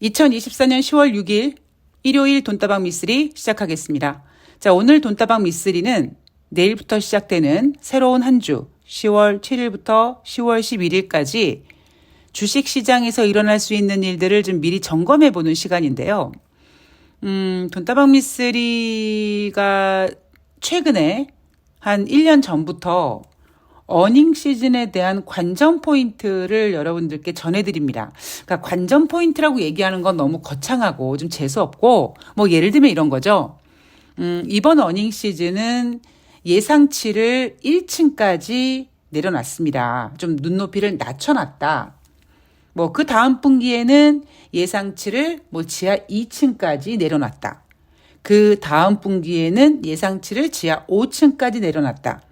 2024년 10월 6일 일요일 돈다방 미쓰리 시작하겠습니다. 자, 오늘 돈다방 미쓰리는 내일부터 시작되는 새로운 한 주 10월 7일부터 10월 11일까지 주식시장에서 일어날 수 있는 일들을 좀 미리 점검해 보는 시간인데요. 돈다방 미쓰리가 최근에 한 1년 전부터 어닝 시즌에 대한 관전 포인트를 여러분들께 전해드립니다. 그러니까 관전 포인트라고 얘기하는 건 너무 거창하고 좀 재수없고, 뭐 예를 들면 이런 거죠. 이번 어닝 시즌은 예상치를 1층까지 내려놨습니다. 좀 눈높이를 낮춰놨다. 뭐 그 다음 분기에는 예상치를 뭐 지하 2층까지 내려놨다. 그 다음 분기에는 예상치를 지하 5층까지 내려놨다.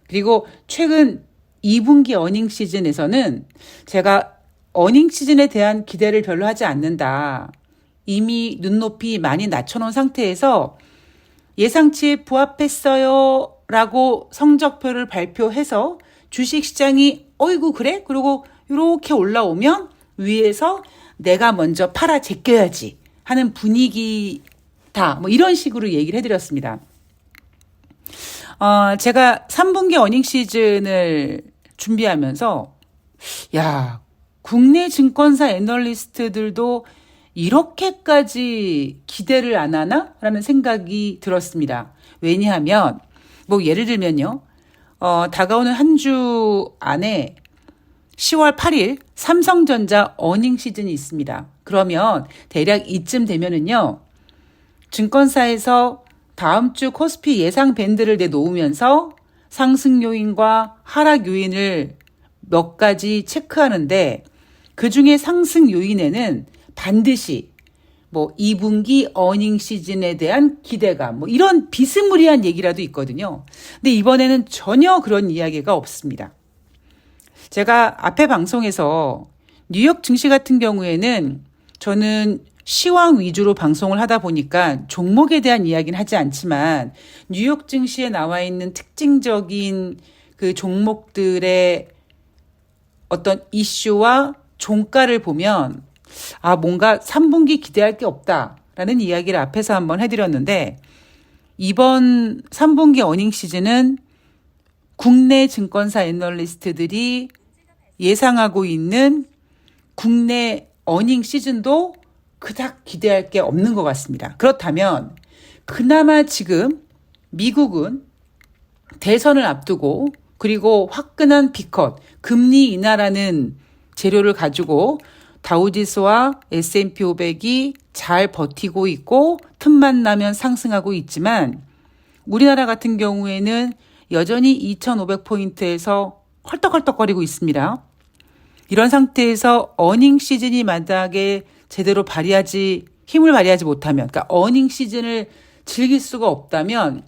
그리고 최근 2분기 어닝 시즌에서는 제가 어닝 시즌에 대한 기대를 별로 하지 않는다. 이미 눈높이 많이 낮춰놓은 상태에서 예상치에 부합했어요 라고 성적표를 발표해서 주식시장이 어이구 그래? 그리고 이렇게 올라오면 위에서 내가 먼저 팔아 제껴야지 하는 분위기다. 뭐 이런 식으로 얘기를 해드렸습니다. 제가 3분기 어닝 시즌을 준비하면서, 야, 국내 증권사 애널리스트들도 이렇게까지 기대를 안 하나? 라는 생각이 들었습니다. 왜냐하면, 뭐 예를 들면요, 다가오는 한 주 안에 10월 8일 삼성전자 어닝 시즌이 있습니다. 그러면 대략 이쯤 되면은요, 증권사에서 다음 주 코스피 예상 밴드를 내놓으면서 상승 요인과 하락 요인을 몇 가지 체크하는데 그중에 상승 요인에는 반드시 뭐 2분기 어닝 시즌에 대한 기대감 뭐 이런 비스무리한 얘기라도 있거든요. 근데 이번에는 전혀 그런 이야기가 없습니다. 제가 앞에 방송에서 뉴욕 증시 같은 경우에는 저는 시황 위주로 방송을 하다 보니까 종목에 대한 이야기는 하지 않지만 뉴욕 증시에 나와 있는 특징적인 그 종목들의 어떤 이슈와 종가를 보면 뭔가 3분기 기대할 게 없다라는 이야기를 앞에서 한번 해드렸는데 이번 3분기 어닝 시즌은 국내 증권사 애널리스트들이 예상하고 있는 국내 어닝 시즌도 그닥 기대할 게 없는 것 같습니다. 그렇다면 그나마 지금 미국은 대선을 앞두고 그리고 화끈한 비컷, 금리 인하라는 재료를 가지고 다우지수와 S&P 500이 잘 버티고 있고 틈만 나면 상승하고 있지만 우리나라 같은 경우에는 여전히 2,500포인트에서 헐떡헐떡거리고 있습니다. 이런 상태에서 어닝 시즌이 마닥에 제대로 힘을 발휘하지 못하면, 그러니까 어닝 시즌을 즐길 수가 없다면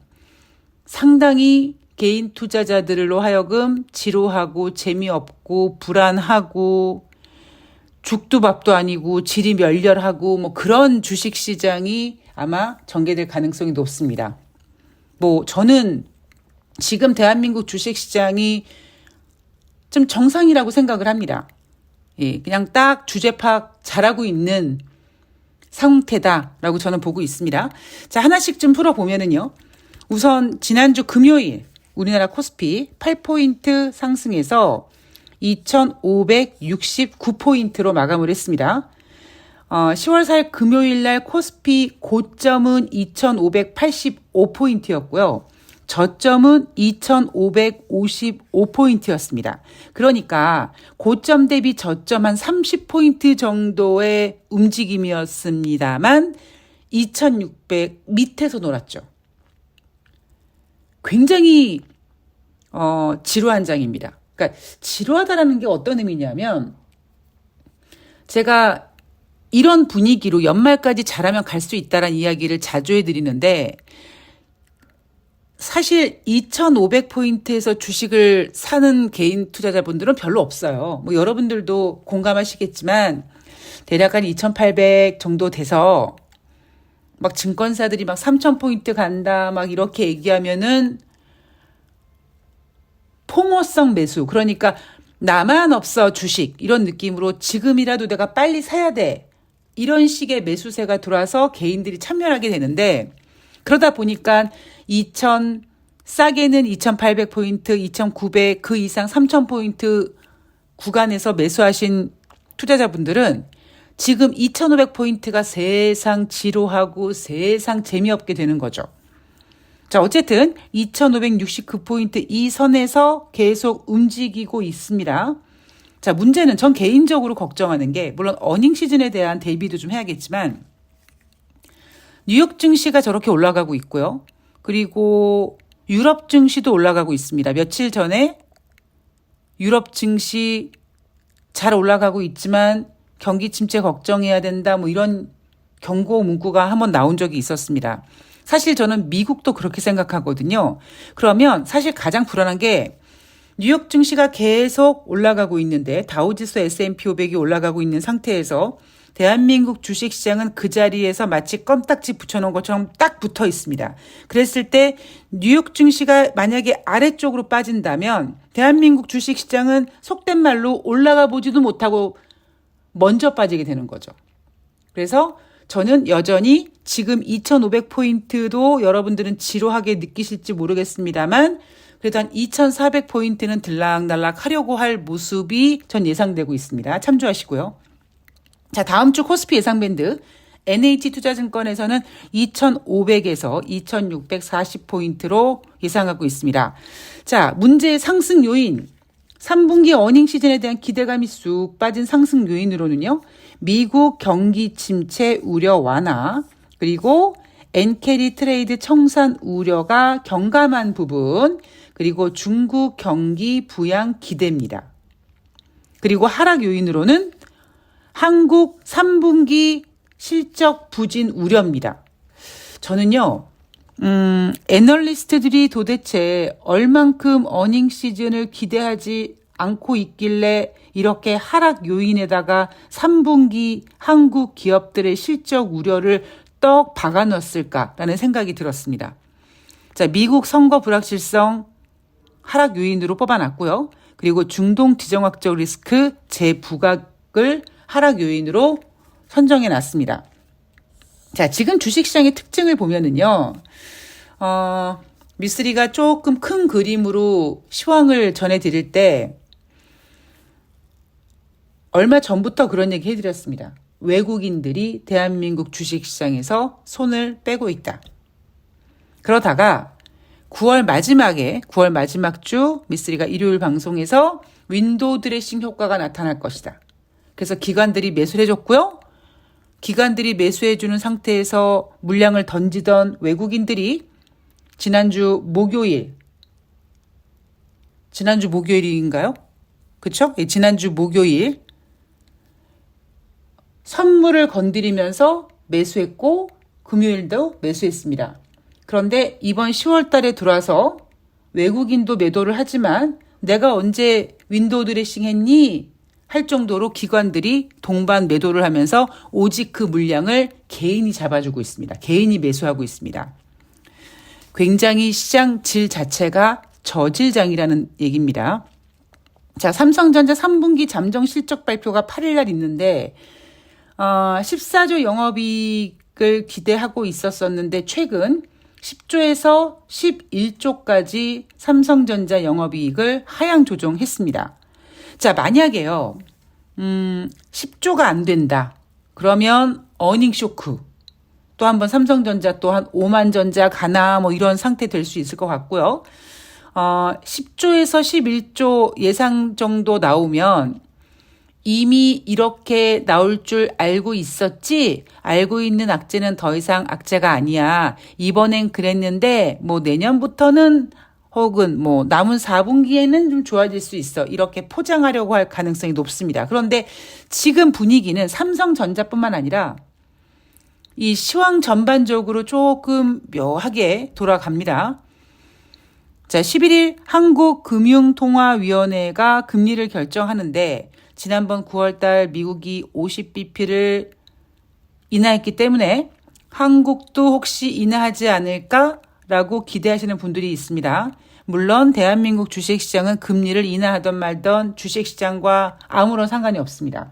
상당히 개인 투자자들로 하여금 지루하고 재미없고 불안하고 죽도 밥도 아니고 질이 멸렬하고 뭐 그런 주식 시장이 아마 전개될 가능성이 높습니다. 뭐 저는 지금 대한민국 주식 시장이 좀 정상이라고 생각을 합니다. 예, 그냥 딱 주제 파악 잘하고 있는 상태다라고 저는 보고 있습니다. 자, 하나씩 좀 풀어보면은요. 우선 지난주 금요일 우리나라 코스피 8포인트 상승해서 2,569포인트로 마감을 했습니다. 10월 4일 금요일 날 코스피 고점은 2,585포인트였고요. 저점은 2,555포인트였습니다. 그러니까 고점 대비 저점 한 30포인트 정도의 움직임이었습니다만 2,600 밑에서 놀았죠. 굉장히 지루한 장입니다. 그러니까 지루하다라는 게 어떤 의미냐면 제가 이런 분위기로 연말까지 잘하면 갈 수 있다라는 이야기를 자주 해드리는데 사실 2,500포인트에서 주식을 사는 개인 투자자분들은 별로 없어요. 뭐 여러분들도 공감하시겠지만 대략 한 2,800 정도 돼서 막 증권사들이 막 3,000포인트 간다 막 이렇게 얘기하면은 포모성 매수, 그러니까 나만 없어 주식 이런 느낌으로 지금이라도 내가 빨리 사야 돼 이런 식의 매수세가 들어와서 개인들이 참여하게 되는데 그러다 보니까 싸게는 2,800포인트, 2,900 그 이상 3,000포인트 구간에서 매수하신 투자자분들은 지금 2,500포인트가 세상 지루하고 세상 재미없게 되는 거죠. 자, 어쨌든 2,569포인트 이 선에서 계속 움직이고 있습니다. 자, 문제는 전 개인적으로 걱정하는 게 물론 어닝 시즌에 대한 대비도 좀 해야겠지만 뉴욕 증시가 저렇게 올라가고 있고요. 그리고 유럽 증시도 올라가고 있습니다. 며칠 전에 유럽 증시 잘 올라가고 있지만 경기 침체 걱정해야 된다 뭐 이런 경고 문구가 한번 나온 적이 있었습니다. 사실 저는 미국도 그렇게 생각하거든요. 그러면 사실 가장 불안한 게 뉴욕 증시가 계속 올라가고 있는데 다우지수 S&P 500이 올라가고 있는 상태에서 대한민국 주식시장은 그 자리에서 마치 껌딱지 붙여놓은 것처럼 딱 붙어 있습니다. 그랬을 때 뉴욕 증시가 만약에 아래쪽으로 빠진다면 대한민국 주식시장은 속된 말로 올라가 보지도 못하고 먼저 빠지게 되는 거죠. 그래서 저는 여전히 지금 2,500포인트도 여러분들은 지루하게 느끼실지 모르겠습니다만 그래도 한 2,400포인트는 들락날락 하려고 할 모습이 전 예상되고 있습니다. 참조하시고요. 자, 다음 주 코스피 예상밴드 NH투자증권에서는 2,500에서 2,640포인트로 예상하고 있습니다. 자, 문제의 상승 요인. 3분기 어닝 시즌에 대한 기대감이 쑥 빠진 상승 요인으로는요. 미국 경기 침체 우려 완화, 그리고 엔캐리 트레이드 청산 우려가 경감한 부분, 그리고 중국 경기 부양 기대입니다. 그리고 하락 요인으로는 한국 3분기 실적 부진 우려입니다. 저는요, 애널리스트들이 도대체 얼만큼 어닝 시즌을 기대하지 않고 있길래 이렇게 하락 요인에다가 3분기 한국 기업들의 실적 우려를 떡 박아 넣었을까라는 생각이 들었습니다. 자, 미국 선거 불확실성 하락 요인으로 뽑아놨고요. 그리고 중동 지정학적 리스크 재부각을 하락 요인으로 선정해 놨습니다. 자, 지금 주식시장의 특징을 보면은요, 미쓰리가 조금 큰 그림으로 시황을 전해드릴 때 얼마 전부터 그런 얘기 해드렸습니다. 외국인들이 대한민국 주식시장에서 손을 빼고 있다. 그러다가 9월 마지막 주 미쓰리가 일요일 방송에서 윈도우 드레싱 효과가 나타날 것이다. 그래서 기관들이 매수를 해줬고요. 기관들이 매수해주는 상태에서 물량을 던지던 외국인들이 지난주 목요일인가요? 그쵸? 예, 지난주 목요일 선물을 건드리면서 매수했고 금요일도 매수했습니다. 그런데 이번 10월 달에 들어와서 외국인도 매도를 하지만 내가 언제 윈도우 드레싱 했니? 할 정도로 기관들이 동반 매도를 하면서 오직 그 물량을 개인이 잡아주고 있습니다. 개인이 매수하고 있습니다. 굉장히 시장 질 자체가 저질장이라는 얘기입니다. 자, 삼성전자 3분기 잠정 실적 발표가 8일 날 있는데 14조 영업이익을 기대하고 있었었는데 최근 10조에서 11조까지 삼성전자 영업이익을 하향 조정했습니다. 자, 만약에요, 10조가 안 된다. 그러면 어닝 쇼크. 또 한번 삼성전자 또한 오만전자 가나 뭐 이런 상태 될 수 있을 것 같고요. 10조에서 11조 예상 정도 나오면 이미 이렇게 나올 줄 알고 있었지, 알고 있는 악재는 더 이상 악재가 아니야. 이번엔 그랬는데 뭐 내년부터는 혹은 뭐 남은 4분기에는 좀 좋아질 수 있어. 이렇게 포장하려고 할 가능성이 높습니다. 그런데 지금 분위기는 삼성전자뿐만 아니라 이 시황 전반적으로 조금 묘하게 돌아갑니다. 자, 11일 한국금융통화위원회가 금리를 결정하는데 지난번 9월달 미국이 50bp를 인하했기 때문에 한국도 혹시 인하하지 않을까라고 기대하시는 분들이 있습니다. 물론 대한민국 주식시장은 금리를 인하하던 말던 주식시장과 아무런 상관이 없습니다.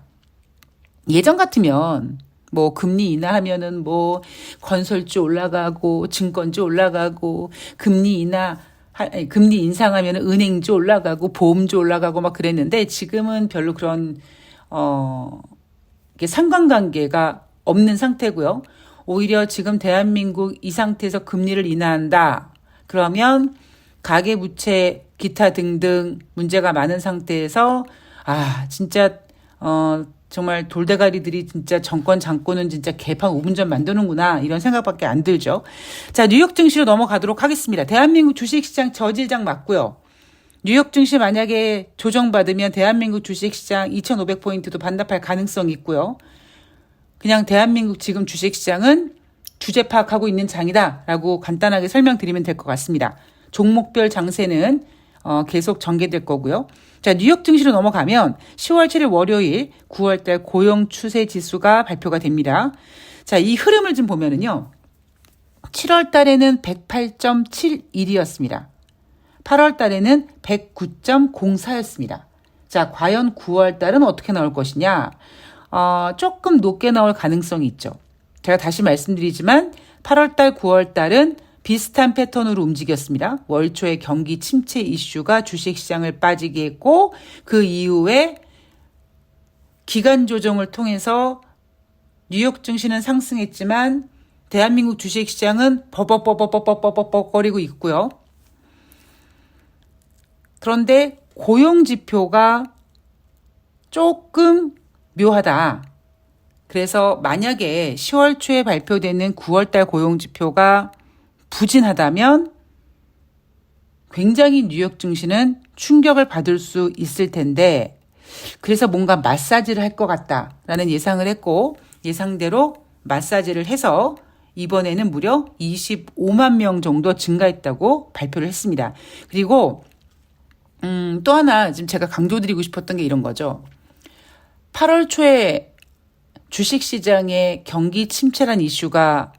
예전 같으면 뭐 금리 인하하면은 뭐 건설주 올라가고 증권주 올라가고 금리 인상하면은 은행주 올라가고 보험주 올라가고 막 그랬는데 지금은 별로 그런 이게 상관관계가 없는 상태고요. 오히려 지금 대한민국 이 상태에서 금리를 인하한다. 그러면 가계부채 기타 등등 문제가 많은 상태에서 진짜 정말 돌대가리들이 진짜 정권 장고는 진짜 개판 5분 전 만드는구나 이런 생각밖에 안 들죠. 자, 뉴욕 증시로 넘어가도록 하겠습니다. 대한민국 주식시장 저질장 맞고요. 뉴욕 증시 만약에 조정받으면 대한민국 주식시장 2,500포인트도 반납할 가능성이 있고요. 그냥 대한민국 지금 주식시장은 주제 파악하고 있는 장이다라고 간단하게 설명드리면 될 것 같습니다. 종목별 장세는 계속 전개될 거고요. 자, 뉴욕 증시로 넘어가면 10월 7일 월요일 9월달 고용 추세 지수가 발표가 됩니다. 자, 이 흐름을 좀 보면은요. 7월 달에는 108.71이었습니다. 8월 달에는 109.04였습니다. 자, 과연 9월 달은 어떻게 나올 것이냐? 조금 높게 나올 가능성이 있죠. 제가 다시 말씀드리지만 8월 달, 9월 달은 비슷한 패턴으로 움직였습니다. 월 초에 경기 침체 이슈가 주식시장을 빠지게 했고 그 이후에 기간 조정을 통해서 뉴욕 증시는 상승했지만 대한민국 주식시장은 버벅거리고 있고요. 그런데 고용지표가 조금 묘하다. 그래서 만약에 10월 초에 발표되는 9월달 고용지표가 부진하다면 굉장히 뉴욕 증시는 충격을 받을 수 있을 텐데 그래서 뭔가 마사지를 할 것 같다라는 예상을 했고 예상대로 마사지를 해서 이번에는 무려 25만 명 정도 증가했다고 발표를 했습니다. 그리고 또 하나 지금 제가 강조드리고 싶었던 게 이런 거죠. 8월 초에 주식시장의 경기 침체란 이슈가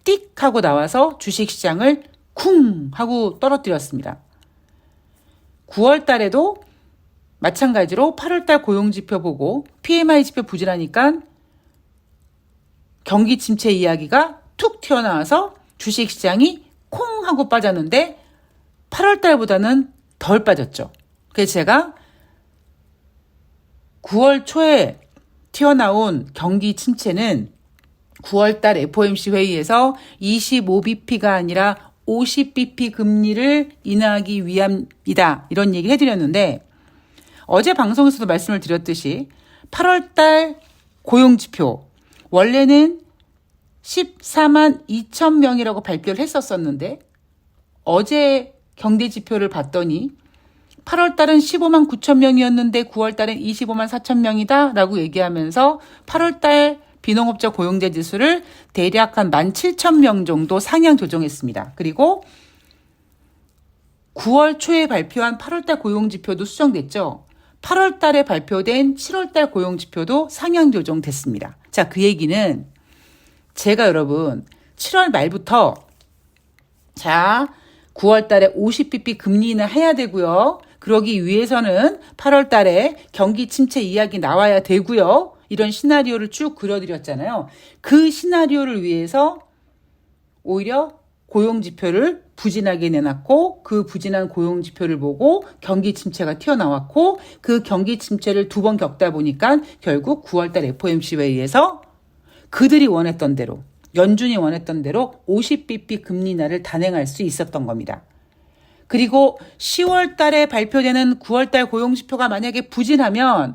띡 하고 나와서 주식시장을 쿵 하고 떨어뜨렸습니다. 9월 달에도 마찬가지로 8월 달 고용지표 보고 PMI 지표 부진하니까 경기 침체 이야기가 툭 튀어나와서 주식시장이 콩 하고 빠졌는데 8월 달보다는 덜 빠졌죠. 그래서 제가 9월 초에 튀어나온 경기 침체는 9월달 FOMC 회의에서 25bp가 아니라 50bp 금리를 인하하기 위함이다. 이런 얘기를 해드렸는데 어제 방송에서도 말씀을 드렸듯이 8월달 고용지표 원래는 14만 2천 명이라고 발표를 했었었는데 어제 경제지표를 봤더니 8월달은 15만 9천 명이었는데 9월달은 25만 4천 명이다 라고 얘기하면서 8월달 비농업자 고용자 지수를 대략 한 17,000명 정도 상향 조정했습니다. 그리고 9월 초에 발표한 8월달 고용지표도 수정됐죠. 8월달에 발표된 7월달 고용지표도 상향 조정됐습니다. 자, 그 얘기는 제가 여러분 7월 말부터 9월달에 50bp 금리 인하 해야 되고요. 그러기 위해서는 8월달에 경기 침체 이야기 나와야 되고요. 이런 시나리오를 쭉 그려드렸잖아요. 그 시나리오를 위해서 오히려 고용지표를 부진하게 내놨고 그 부진한 고용지표를 보고 경기 침체가 튀어나왔고 그 경기 침체를 두 번 겪다 보니까 결국 9월달 FOMC 회의에서 그들이 원했던 대로 연준이 원했던 대로 50bp 금리 인하를 단행할 수 있었던 겁니다. 그리고 10월 달에 발표되는 9월 달 고용지표가 만약에 부진하면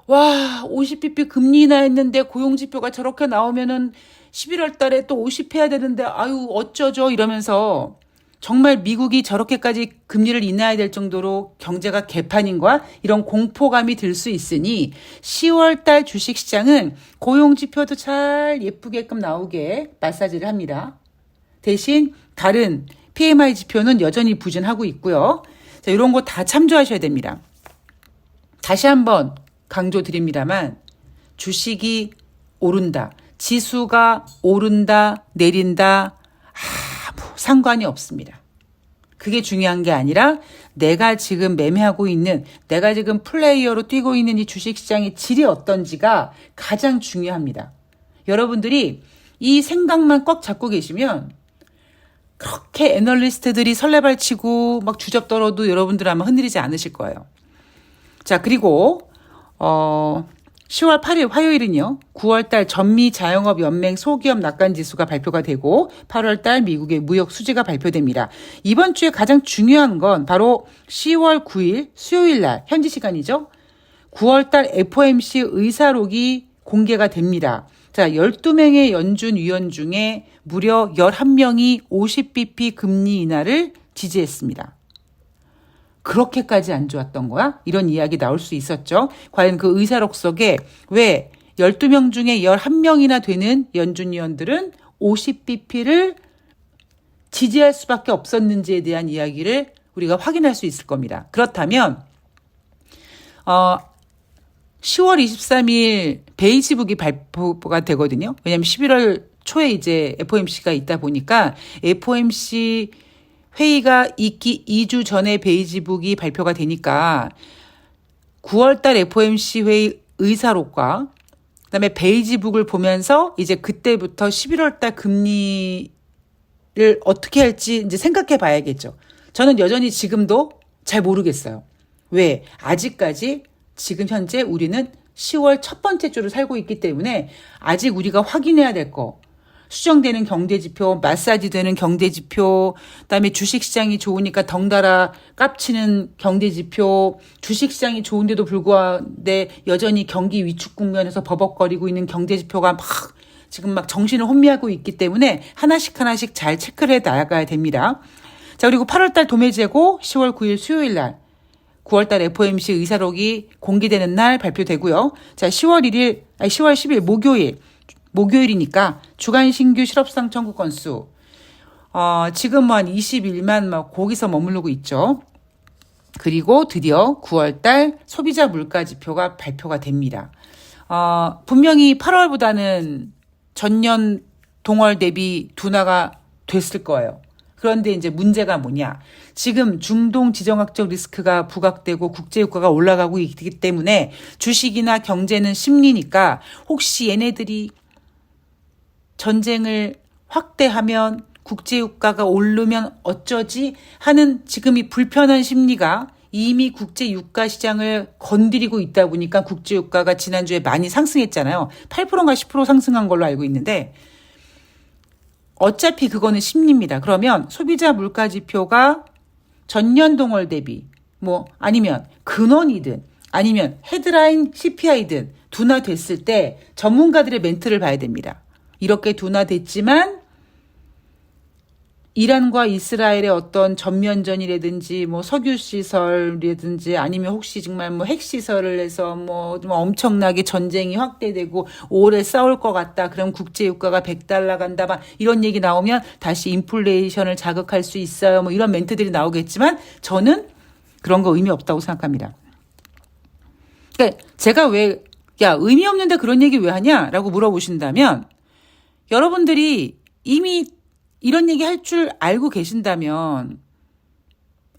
50bp 금리 인하했는데 고용지표가 저렇게 나오면은 11월 달에 또 50 해야 되는데 어쩌죠 이러면서 정말 미국이 저렇게까지 금리를 인하해야 될 정도로 경제가 개판인가 이런 공포감이 들 수 있으니 10월 달 주식시장은 고용지표도 잘 예쁘게끔 나오게 마사지를 합니다. 대신 다른 PMI 지표는 여전히 부진하고 있고요. 자, 이런 거 다 참조하셔야 됩니다. 다시 한번 강조드립니다만 주식이 오른다, 지수가 오른다, 내린다 아무 상관이 없습니다. 그게 중요한 게 아니라 내가 지금 매매하고 있는, 내가 지금 플레이어로 뛰고 있는 이 주식시장의 질이 어떤지가 가장 중요합니다. 여러분들이 이 생각만 꽉 잡고 계시면 그렇게 애널리스트들이 설레발치고 막 주접 떨어도 여러분들 아마 흔들리지 않으실 거예요. 자, 그리고 10월 8일 화요일은요. 9월달 전미 자영업 연맹 소기업 낙관지수가 발표가 되고 8월달 미국의 무역 수지가 발표됩니다. 이번 주에 가장 중요한 건 바로 10월 9일 수요일날 현지 시간이죠. 9월달 FOMC 의사록이 공개가 됩니다. 자, 12명의 연준 위원 중에 무려 11명이 50bp 금리 인하를 지지했습니다. 그렇게까지 안 좋았던 거야? 이런 이야기 나올 수 있었죠. 과연 그 의사록 속에 왜 12명 중에 11명이나 되는 연준위원들은 50bp를 지지할 수밖에 없었는지에 대한 이야기를 우리가 확인할 수 있을 겁니다. 그렇다면 10월 23일 베이지북이 발표가 되거든요. 왜냐하면 11월 초에 이제 FOMC가 있다 보니까 FOMC 회의가 있기 2주 전에 베이지북이 발표가 되니까 9월달 FOMC 회의 의사록과 그다음에 베이지북을 보면서 이제 그때부터 11월달 금리를 어떻게 할지 이제 생각해 봐야겠죠. 저는 여전히 지금도 잘 모르겠어요. 왜? 아직까지 지금 현재 우리는 10월 첫 번째 주를 살고 있기 때문에 아직 우리가 확인해야 될 거, 수정되는 경제지표, 마사지 되는 경제지표, 그다음에 주식시장이 좋으니까 덩달아 깝치는 경제지표, 주식시장이 좋은데도 불구하고 여전히 경기 위축 국면에서 버벅거리고 있는 경제지표가 지금 막 정신을 혼미하고 있기 때문에 하나씩 잘 체크를 해 나가야 됩니다. 자, 그리고 8월달 도매재고 10월 9일 수요일날 9월달 FOMC 의사록이 공개되는 날 발표되고요. 자, 10월 10일 목요일이니까 주간 신규 실업상 청구 건수 지금 한 21만 거기서 머무르고 있죠. 그리고 드디어 9월달 소비자 물가 지표가 발표가 됩니다. 분명히 8월보다는 전년 동월 대비 둔화가 됐을 거예요. 그런데 이제 문제가 뭐냐. 지금 중동 지정학적 리스크가 부각되고 국제유가가 올라가고 있기 때문에 주식이나 경제는 심리니까 혹시 얘네들이 전쟁을 확대하면 국제유가가 오르면 어쩌지 하는 지금 이 불편한 심리가 이미 국제유가 시장을 건드리고 있다 보니까 국제유가가 지난주에 많이 상승했잖아요. 8%인가 10% 상승한 걸로 알고 있는데 어차피 그거는 심리입니다. 그러면 소비자 물가 지표가 전년 동월 대비 아니면 근원이든 아니면 헤드라인 CPI든 둔화됐을 때 전문가들의 멘트를 봐야 됩니다. 이렇게 둔화됐지만 이란과 이스라엘의 어떤 전면전이라든지 석유시설이라든지 아니면 혹시 정말 핵시설을 해서 엄청나게 전쟁이 확대되고 오래 싸울 것 같다. 그럼 국제유가가 $100 간다. 이런 얘기 나오면 다시 인플레이션을 자극할 수 있어요. 이런 멘트들이 나오겠지만 저는 그런 거 의미 없다고 생각합니다. 그러니까 제가 의미 없는데 그런 얘기 왜 하냐라고 물어보신다면 여러분들이 이미 이런 얘기 할 줄 알고 계신다면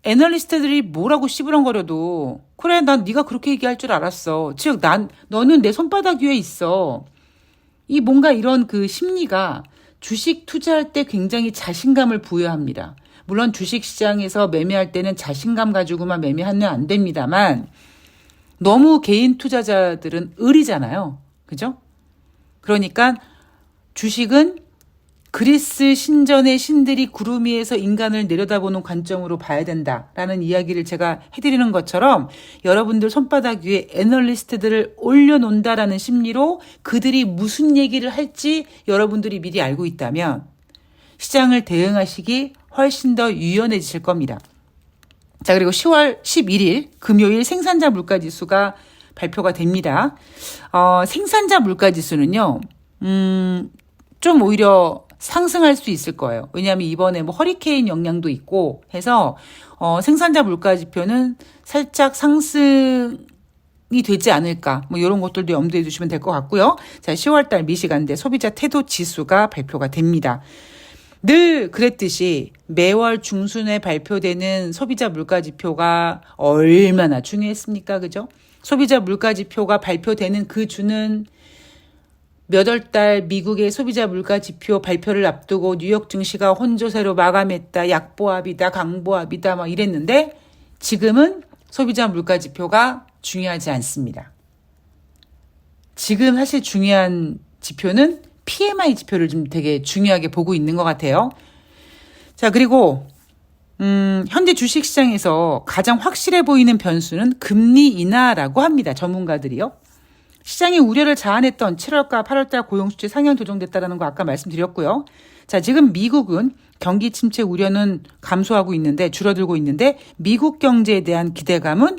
애널리스트들이 뭐라고 씨부렁거려도 그래 난 네가 그렇게 얘기할 줄 알았어. 즉 너는 내 손바닥 위에 있어. 이 뭔가 이런 그 심리가 주식 투자할 때 굉장히 자신감을 부여합니다. 물론 주식시장에서 매매할 때는 자신감 가지고만 매매하면 안 됩니다만 너무 개인 투자자들은 을이잖아요. 그죠? 그러니까 주식은 그리스 신전의 신들이 구름 위에서 인간을 내려다보는 관점으로 봐야 된다라는 이야기를 제가 해드리는 것처럼 여러분들 손바닥 위에 애널리스트들을 올려놓는다라는 심리로 그들이 무슨 얘기를 할지 여러분들이 미리 알고 있다면 시장을 대응하시기 훨씬 더 유연해지실 겁니다. 자, 그리고 10월 11일 금요일 생산자 물가지수가 발표가 됩니다. 생산자 물가지수는요. 좀 오히려 상승할 수 있을 거예요. 왜냐하면 이번에 허리케인 영향도 있고 해서 생산자 물가 지표는 살짝 상승이 되지 않을까 이런 것들도 염두에 두시면 될 것 같고요. 자, 10월달 미시간대 소비자 태도 지수가 발표가 됩니다. 늘 그랬듯이 매월 중순에 발표되는 소비자 물가 지표가 얼마나 중요했습니까? 그죠? 소비자 물가 지표가 발표되는 그 주는 몇 월 달 미국의 소비자 물가 지표 발표를 앞두고 뉴욕 증시가 혼조세로 마감했다. 약보합이다. 강보합이다. 막 이랬는데 지금은 소비자 물가 지표가 중요하지 않습니다. 지금 사실 중요한 지표는 PMI 지표를 좀 되게 중요하게 보고 있는 것 같아요. 자, 그리고 현재 주식시장에서 가장 확실해 보이는 변수는 금리 인하라고 합니다. 전문가들이요. 시장의 우려를 자아냈던 7월과 8월달 고용수치 상향 조정됐다라는 거 아까 말씀드렸고요. 자, 지금 미국은 경기 침체 우려는 감소하고 있는데 줄어들고 있는데 미국 경제에 대한 기대감은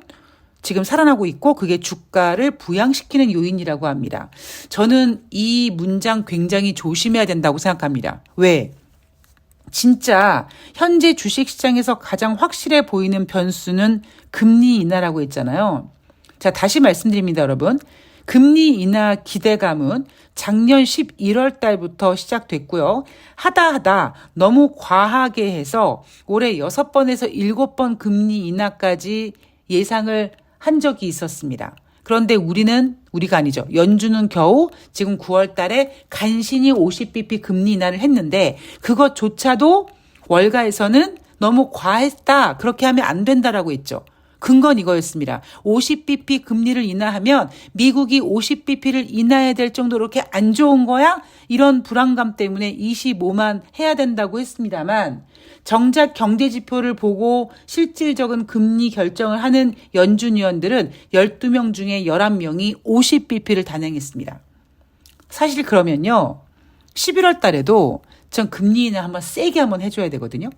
지금 살아나고 있고 그게 주가를 부양시키는 요인이라고 합니다. 저는 이 문장 굉장히 조심해야 된다고 생각합니다. 왜? 진짜 현재 주식시장에서 가장 확실해 보이는 변수는 금리 인하라고 했잖아요. 자, 다시 말씀드립니다, 여러분. 금리 인하 기대감은 작년 11월 달부터 시작됐고요. 하다 너무 과하게 해서 올해 6번에서 7번 금리 인하까지 예상을 한 적이 있었습니다. 그런데 우리가 아니죠. 연준은 겨우 지금 9월 달에 간신히 50bp 금리 인하를 했는데 그것조차도 월가에서는 너무 과했다. 그렇게 하면 안 된다라고 했죠. 근거는 이거였습니다. 50bp 금리를 인하하면 미국이 50bp를 인하해야 될 정도로 그렇게 안 좋은 거야? 이런 불안감 때문에 25만 해야 된다고 했습니다만 정작 경제지표를 보고 실질적인 금리 결정을 하는 연준 위원들은 12명 중에 11명이 50bp를 단행했습니다. 사실 그러면요. 11월 달에도 전 금리 인하 한번 세게 한번 해줘야 되거든요.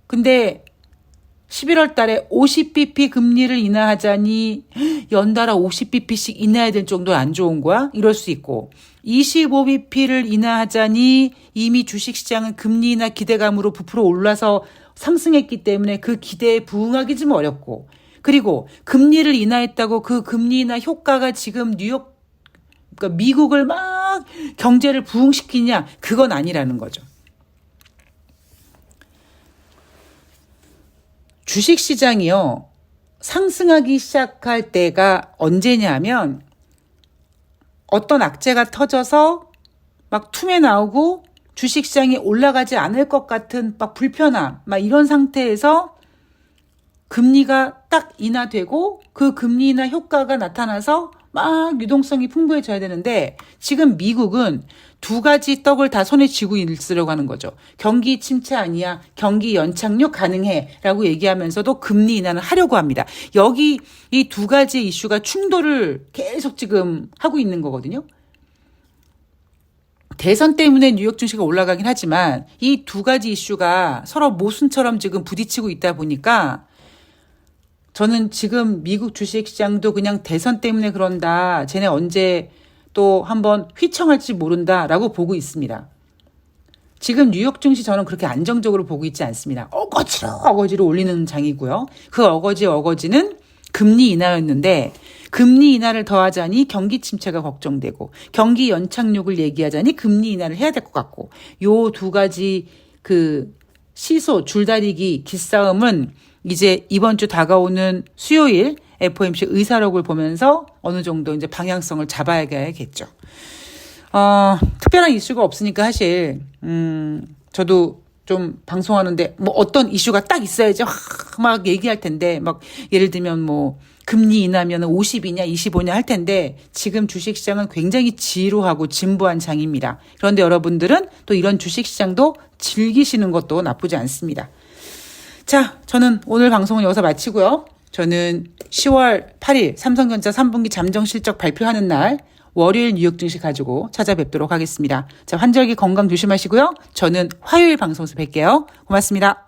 근데 11월 달에 50bp 금리를 인하하자니 연달아 50bp씩 인하해야 될 정도로 안 좋은 거야? 이럴 수 있고 25bp를 인하하자니 이미 주식시장은 금리 인하 기대감으로 부풀어 올라서 상승했기 때문에 그 기대에 부응하기 좀 어렵고 그리고 금리를 인하했다고 그 금리 인하 효과가 지금 그러니까 미국을 막 경제를 부흥시키냐? 그건 아니라는 거죠. 주식시장이요. 상승하기 시작할 때가 언제냐 하면 어떤 악재가 터져서 막 툼에 나오고 주식시장이 올라가지 않을 것 같은 막 불편함, 막 이런 상태에서 금리가 딱 인하되고 그 금리 인하 효과가 나타나서 막 유동성이 풍부해져야 되는데 지금 미국은 두 가지 떡을 다 손에 쥐고 있으려고 하는 거죠. 경기 침체 아니야. 경기 연착륙 가능해. 라고 얘기하면서도 금리 인하는 하려고 합니다. 여기 이 두 가지 이슈가 충돌을 계속 지금 하고 있는 거거든요. 대선 때문에 뉴욕 증시가 올라가긴 하지만 이 두 가지 이슈가 서로 모순처럼 지금 부딪히고 있다 보니까 저는 지금 미국 주식시장도 그냥 대선 때문에 그런다. 쟤네 언제 또 한번 휘청할지 모른다라고 보고 있습니다. 지금 뉴욕 증시 저는 그렇게 안정적으로 보고 있지 않습니다. 어거지로 올리는 장이고요. 그 어거지는 금리 인하였는데 금리 인하를 더하자니 경기 침체가 걱정되고 경기 연착륙을 얘기하자니 금리 인하를 해야 될 것 같고 요 두 가지 그 시소 줄다리기 기싸움은 이제 이번 주 다가오는 수요일 FOMC 의사록을 보면서 어느 정도 이제 방향성을 잡아야겠죠. 특별한 이슈가 없으니까 사실 저도 좀 방송하는데 뭐 어떤 이슈가 딱 있어야지 막 얘기할 텐데 막 예를 들면 뭐 금리 인하면 50이냐 25냐 할 텐데 지금 주식시장은 굉장히 지루하고 진부한 장입니다. 그런데 여러분들은 또 이런 주식시장도 즐기시는 것도 나쁘지 않습니다. 자, 저는 오늘 방송은 여기서 마치고요. 저는 10월 8일 삼성전자 3분기 잠정 실적 발표하는 날 월요일 뉴욕 증시 가지고 찾아뵙도록 하겠습니다. 자, 환절기 건강 조심하시고요. 저는 화요일 방송에서 뵐게요. 고맙습니다.